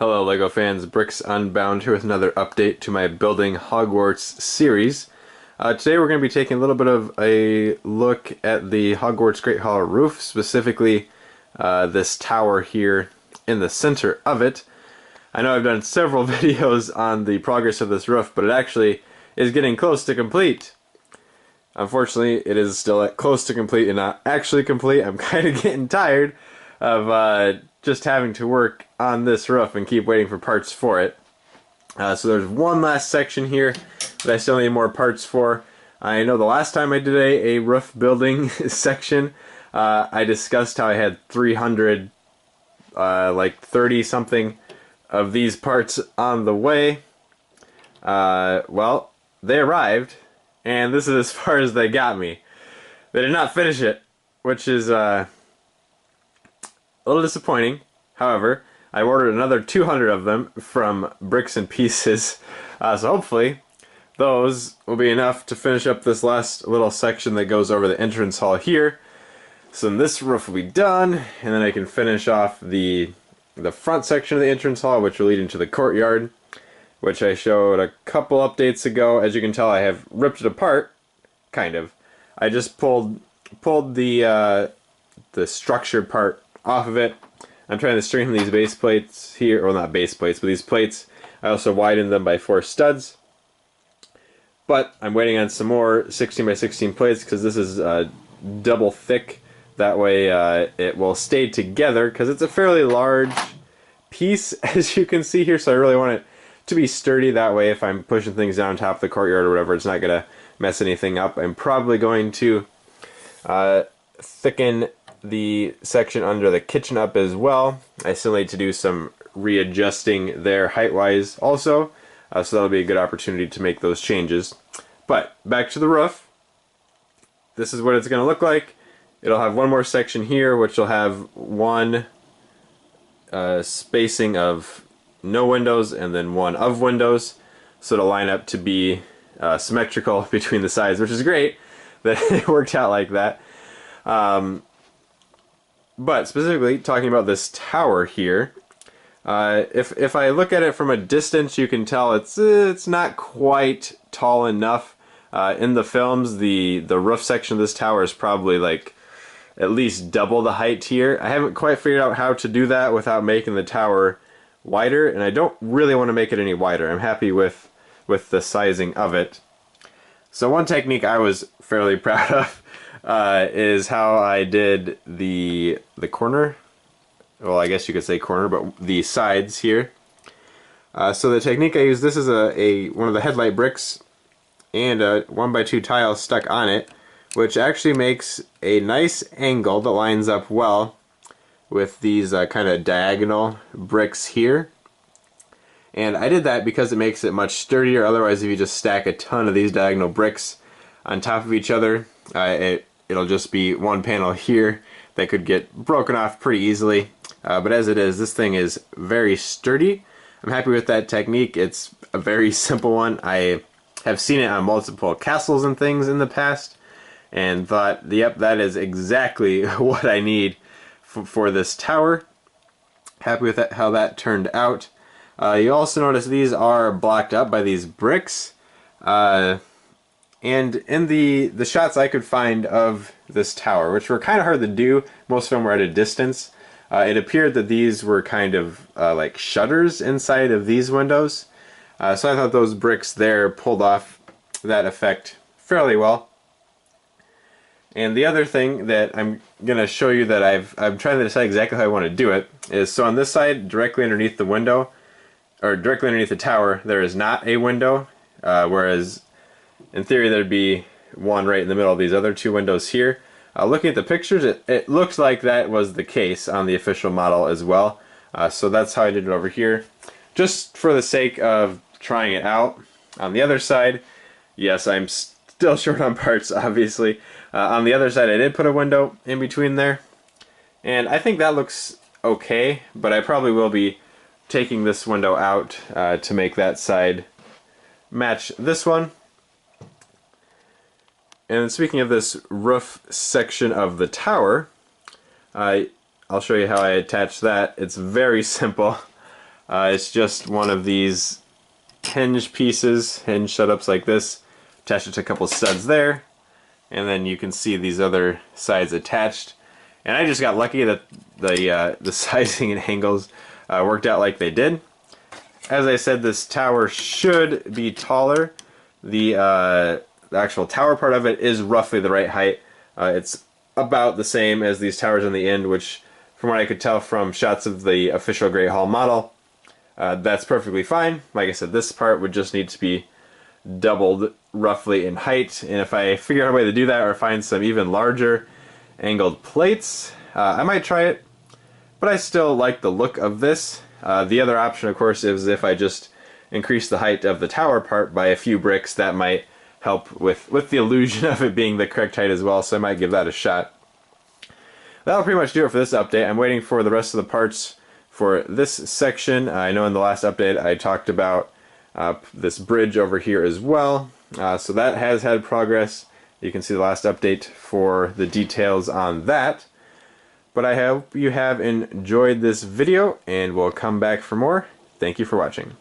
Hello LEGO fans, Bricks Unbound here with another update to my Building Hogwarts series. Today we're going to be taking a little bit of a look at the Hogwarts Great Hall roof, specifically this tower here in the center of it. I know I've done several videos on the progress of this roof, but it actually is getting close to complete. Unfortunately, it is still close to complete and not actually complete. I'm kind of getting tired of just having to work on this roof and keep waiting for parts for it. So there's one last section here that I still need more parts for. I know the last time I did a roof building section, I discussed how I had 300, like 30 something of these parts on the way. Well, they arrived, and this is as far as they got me. They did not finish it, which is a little disappointing. However, I ordered another 200 of them from Bricks and Pieces, so hopefully those will be enough to finish up this last little section that goes over the entrance hall here. So then this roof will be done, and then I can finish off the front section of the entrance hall, which will lead into the courtyard, which I showed a couple updates ago. As you can tell, I have ripped it apart, kind of. I just pulled the structured part off of it. I'm trying to strengthen these base plates here, well, not base plates, but these plates. I also widened them by 4 studs. But I'm waiting on some more 16 by 16 plates because this is double thick. That way it will stay together because it's a fairly large piece, as you can see here. So I really want it to be sturdy. That way if I'm pushing things down top of the courtyard or whatever, it's not going to mess anything up. I'm probably going to thicken the section under the kitchen up as well. I still need to do some readjusting there height-wise also, so that'll be a good opportunity to make those changes. But back to the roof. This is what it's going to look like. It'll have one more section here, which will have one spacing of no windows and then one of windows, so it'll line up to be symmetrical between the sides, which is great that it worked out like that. But specifically talking about this tower here, if I look at it from a distance, you can tell it's not quite tall enough. In the films, the roof section of this tower is probably like at least double the height here. I haven't quite figured out how to do that without making the tower wider, and I don't really want to make it any wider. I'm happy with the sizing of it. So one technique I was fairly proud of is how I did the corner. Well, I guess you could say corner, but the sides here. So the technique I used, this is one of the headlight bricks and a 1x2 tile stuck on it, which actually makes a nice angle that lines up well with these kind of diagonal bricks here. And I did that because it makes it much sturdier. Otherwise, if you just stack a ton of these diagonal bricks on top of each other, it'll just be one panel here that could get broken off pretty easily. But as it is, this thing is very sturdy. I'm happy with that technique. It's a very simple one. I have seen it on multiple castles and things in the past and thought, yep, that is exactly what I need for this tower. Happy with that, how that turned out. You also notice these are blocked up by these bricks. And in the shots I could find of this tower, which were kind of hard to do, most of them were at a distance, it appeared that these were kind of like shutters inside of these windows. So I thought those bricks there pulled off that effect fairly well. And the other thing that I'm going to show you that I'm trying to decide exactly how I want to do it is, so on this side, directly underneath the window, or directly underneath the tower, there is not a window, whereas in theory there'd be one right in the middle of these other 2 windows here. Looking at the pictures, it looks like that was the case on the official model as well. So that's how I did it over here. Just for the sake of trying it out. On the other side, yes, I'm still short on parts, obviously. On the other side, I did put a window in between there. And I think that looks okay, but I probably will be taking this window out to make that side match this one. And speaking of this roof section of the tower, I'll show you how I attach that. It's very simple. It's just one of these hinge pieces, hinge setups like this. Attach it to a couple studs there, and then you can see these other sides attached. And I just got lucky that the sizing and angles worked out like they did. As I said, this tower should be taller. The actual tower part of it is roughly the right height. It's about the same as these towers on the end, which, from what I could tell from shots of the official Great Hall model, that's perfectly fine. Like I said, this part would just need to be doubled roughly in height, and if I figure out a way to do that or find some even larger angled plates, I might try it, but I still like the look of this. The other option, of course, is if I just increase the height of the tower part by a few bricks. That might help with the illusion of it being the correct height as well, so I might give that a shot. That'll pretty much do it for this update. I'm waiting for the rest of the parts for this section. I know in the last update I talked about this bridge over here as well, so that has had progress. You can see the last update for the details on that. But I hope you have enjoyed this video, and we'll come back for more. Thank you for watching.